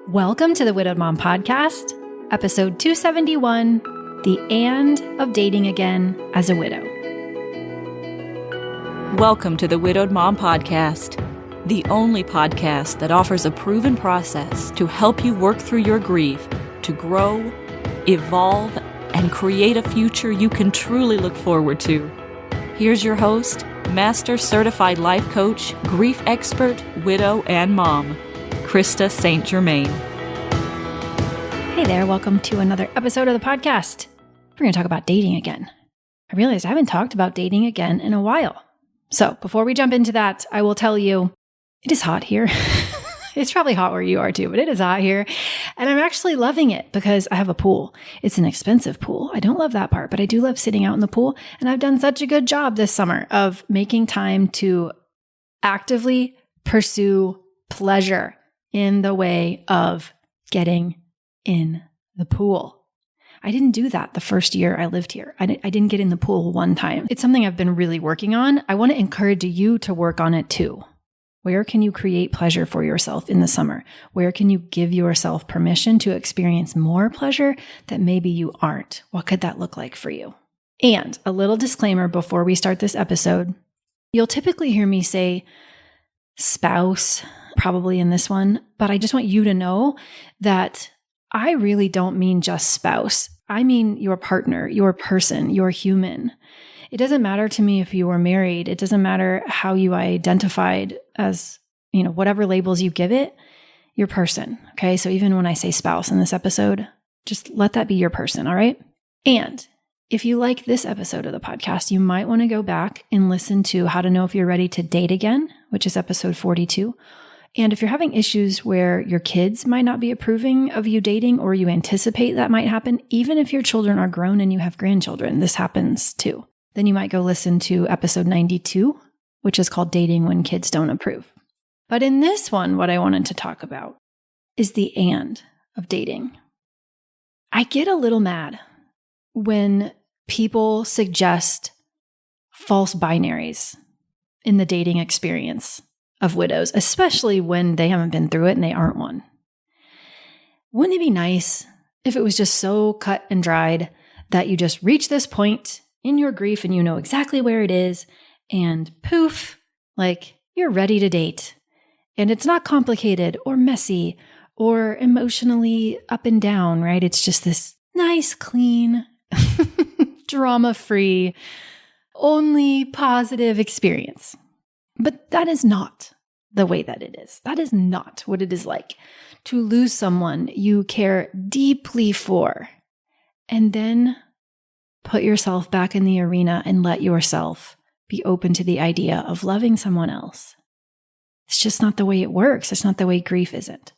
Welcome to the Widowed Mom Podcast, episode 271, The And of Dating Again as a Widow. Welcome to the Widowed Mom Podcast, the only podcast that offers a proven process to help you work through your grief, to grow, evolve, and create a future you can truly look forward to. Here's your host, Master Certified Life Coach, Grief Expert, Widow, and Mom, Krista St-Germain. Hey there, welcome to another episode of the podcast. We're going to talk about dating again. I realize I haven't talked about dating again in a while. So before we jump into that, I will tell you, it is hot here. It's probably hot where you are too, but it is hot here. And I'm actually loving it because I have a pool. It's an expensive pool. I don't love that part, but I do love sitting out in the pool. And I've done such a good job this summer of making time to actively pursue pleasure in the way of getting in the pool. I didn't do that the first year I lived here. I didn't get in the pool one time. It's something I've been really working on. I want to encourage you to work on it too. Where can you create pleasure for yourself in the summer? Where can you give yourself permission to experience more pleasure that maybe you aren't? What could that look like for you? And a little disclaimer before we start this episode. You'll typically hear me say spouse, probably in this one, but I just want you to know that I really don't mean just spouse. I mean your partner, your person, your human. It doesn't matter to me if you were married. It doesn't matter how you identified as, whatever labels you give it, your person. Okay. So even when I say spouse in this episode, just let that be your person. All right. And if you like this episode of the podcast, you might want to go back and listen to How to Know If You're Ready to Date Again, which is episode 42. And if you're having issues where your kids might not be approving of you dating, or you anticipate that might happen, even if your children are grown and you have grandchildren, this happens too. Then you might go listen to episode 92, which is called Dating When Kids Don't Approve. But in this one, what I wanted to talk about is the and of dating. I get a little mad when people suggest false binaries in the dating experience of widows, especially when they haven't been through it and they aren't one. Wouldn't it be nice if it was just so cut and dried that you just reach this point in your grief and you know exactly where it is and poof, like you're ready to date. And it's not complicated or messy or emotionally up and down, right? It's just this nice, clean, drama-free, only positive experience. But that is not the way that it is. That is not what it is like to lose someone you care deeply for and then put yourself back in the arena and let yourself be open to the idea of loving someone else. It's just not the way it works. It's not the way grief isn't.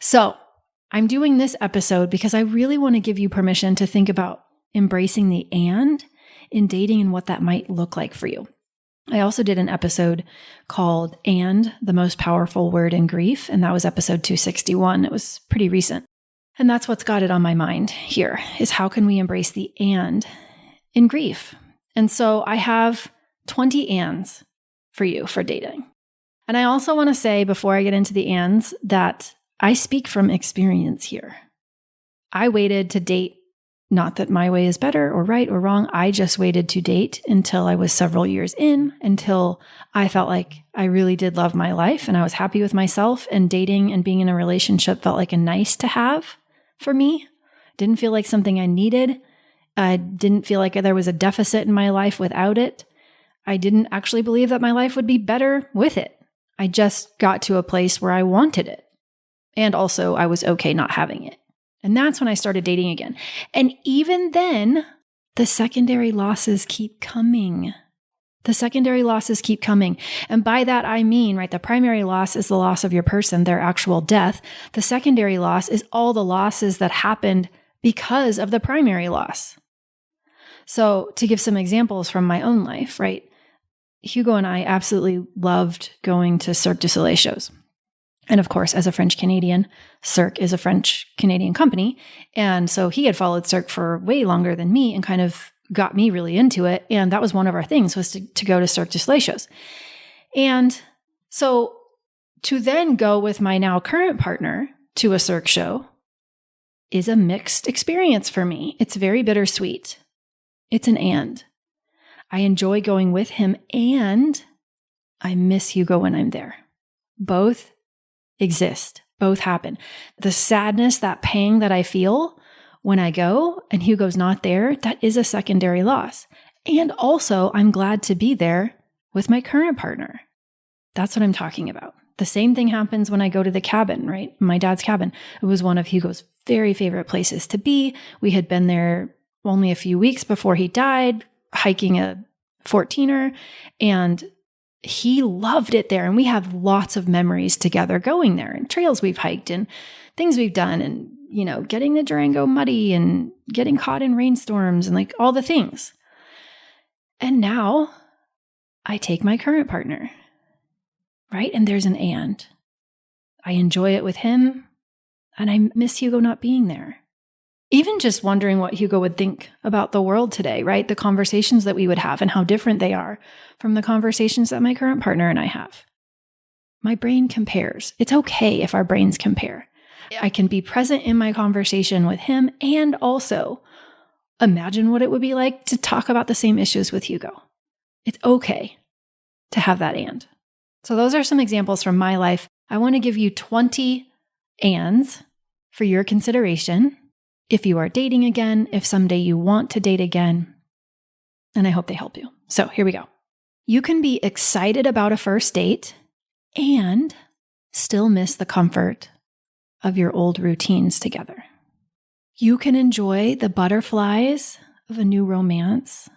So I'm doing this episode because I really want to give you permission to think about embracing the and in dating and what that might look like for you. I also did an episode called And the Most Powerful Word in Grief, and that was episode 261. It was pretty recent. And that's what's got it on my mind here, is how can we embrace the and in grief? And so I have 20 ands for you for dating. And I also want to say before I get into the ands that I speak from experience here. I waited to date. Not that my way is better or right or wrong. I just waited to date until I was several years in, until I felt like I really did love my life and I was happy with myself, and dating and being in a relationship felt like a nice to have for me. Didn't feel like something I needed. I didn't feel like there was a deficit in my life without it. I didn't actually believe that my life would be better with it. I just got to a place where I wanted it. And also I was okay not having it. And that's when I started dating again. And even then, the secondary losses keep coming. The secondary losses keep coming. And by that, I mean, right, the primary loss is the loss of your person, their actual death. The secondary loss is all the losses that happened because of the primary loss. So to give some examples from my own life, right, Hugo and I absolutely loved going to Cirque du Soleil shows. And of course, as a French Canadian, Cirque is a French Canadian company. And so he had followed Cirque for way longer than me and kind of got me really into it. And that was one of our things, was to go to Cirque du Soleil shows. And so to then go with my now current partner to a Cirque show is a mixed experience for me. It's very bittersweet. It's an and. I enjoy going with him and I miss Hugo when I'm there. Both exist. Both happen. The sadness, that pang that I feel when I go and Hugo's not there, that is a secondary loss. And also, I'm glad to be there with my current partner. That's what I'm talking about. The same thing happens when I go to the cabin, right? My dad's cabin. It was one of Hugo's very favorite places to be. We had been there only a few weeks before he died, hiking a 14er, and he loved it there. And we have lots of memories together going there and trails we've hiked and things we've done and, getting the Durango muddy and getting caught in rainstorms and like all the things. And now I take my current partner, right? And there's an and. I enjoy it with him and I miss Hugo not being there. Even just wondering what Hugo would think about the world today, right? The conversations that we would have and how different they are from the conversations that my current partner and I have. My brain compares. It's okay if our brains compare. I can be present in my conversation with him and also imagine what it would be like to talk about the same issues with Hugo. It's okay to have that and. So those are some examples from my life. I want to give you 20 ands for your consideration. If you are dating again, if someday you want to date again, and I hope they help you. So here we go. You can be excited about a first date and still miss the comfort of your old routines together. You can enjoy the butterflies of a new romance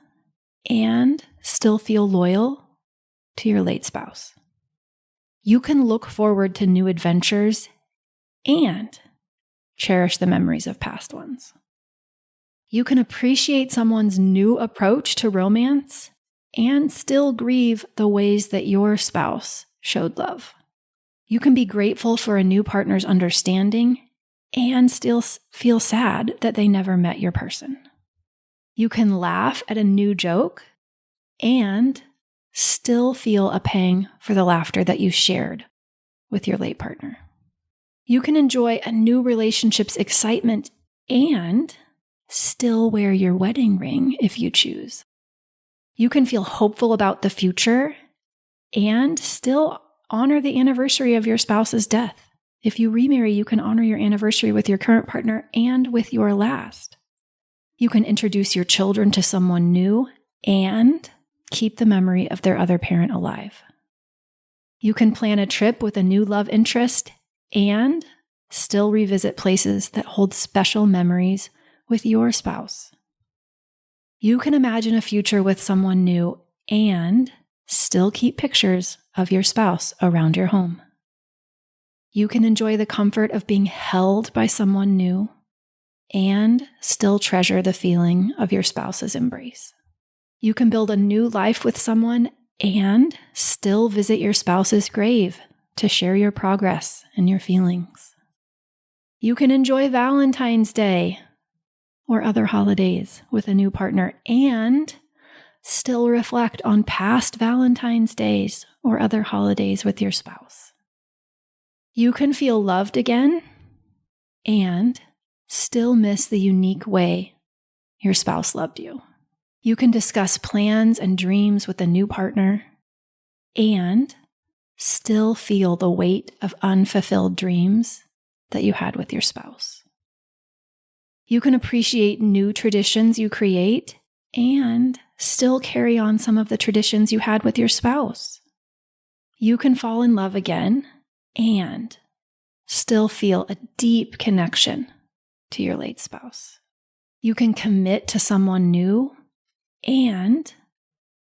and still feel loyal to your late spouse. You can look forward to new adventures and cherish the memories of past ones. You can appreciate someone's new approach to romance and still grieve the ways that your spouse showed love. You can be grateful for a new partner's understanding and still feel sad that they never met your person. You can laugh at a new joke and still feel a pang for the laughter that you shared with your late partner. You can enjoy a new relationship's excitement and still wear your wedding ring if you choose. You can feel hopeful about the future and still honor the anniversary of your spouse's death. If you remarry, you can honor your anniversary with your current partner and with your last. You can introduce your children to someone new and keep the memory of their other parent alive. You can plan a trip with a new love interest and still revisit places that hold special memories with your spouse. You can imagine a future with someone new and still keep pictures of your spouse around your home. You can enjoy the comfort of being held by someone new and still treasure the feeling of your spouse's embrace. You can build a new life with someone and still visit your spouse's grave to share your progress and your feelings. You can enjoy Valentine's Day or other holidays with a new partner and still reflect on past Valentine's Days or other holidays with your spouse. You can feel loved again and still miss the unique way your spouse loved you. You can discuss plans and dreams with a new partner and still feel the weight of unfulfilled dreams that you had with your spouse. You can appreciate new traditions you create and still carry on some of the traditions you had with your spouse. You can fall in love again and still feel a deep connection to your late spouse. You can commit to someone new and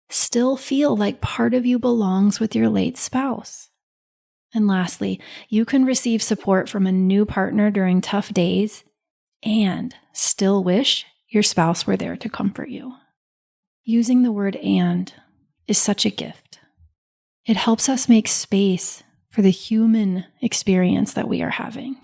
still feel like part of you belongs with your late spouse. And lastly, you can receive support from a new partner during tough days and still wish your spouse were there to comfort you. Using the word "and" is such a gift. It helps us make space for the human experience that we are having.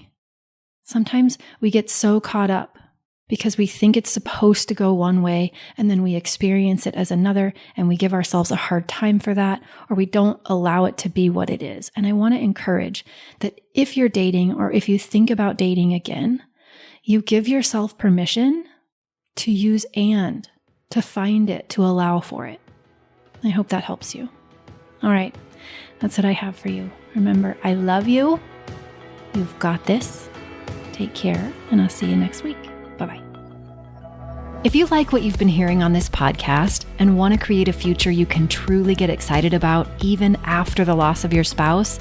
Sometimes we get so caught up because we think it's supposed to go one way and then we experience it as another and we give ourselves a hard time for that, or we don't allow it to be what it is. And I want to encourage that if you're dating or if you think about dating again, you give yourself permission to use and, to find it, to allow for it. I hope that helps you. All right, that's what I have for you. Remember, I love you. You've got this. Take care, and I'll see you next week. Bye-bye. If you like what you've been hearing on this podcast and want to create a future you can truly get excited about even after the loss of your spouse,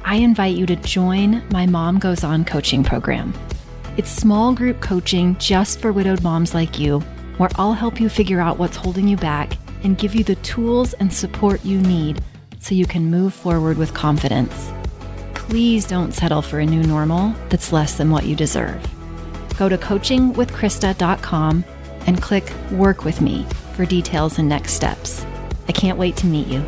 I invite you to join my Mom Goes On coaching program. It's small group coaching just for widowed moms like you, where I'll help you figure out what's holding you back and give you the tools and support you need so you can move forward with confidence. Please don't settle for a new normal that's less than what you deserve. Go to coachingwithkrista.com and click Work With Me for details and next steps. I can't wait to meet you.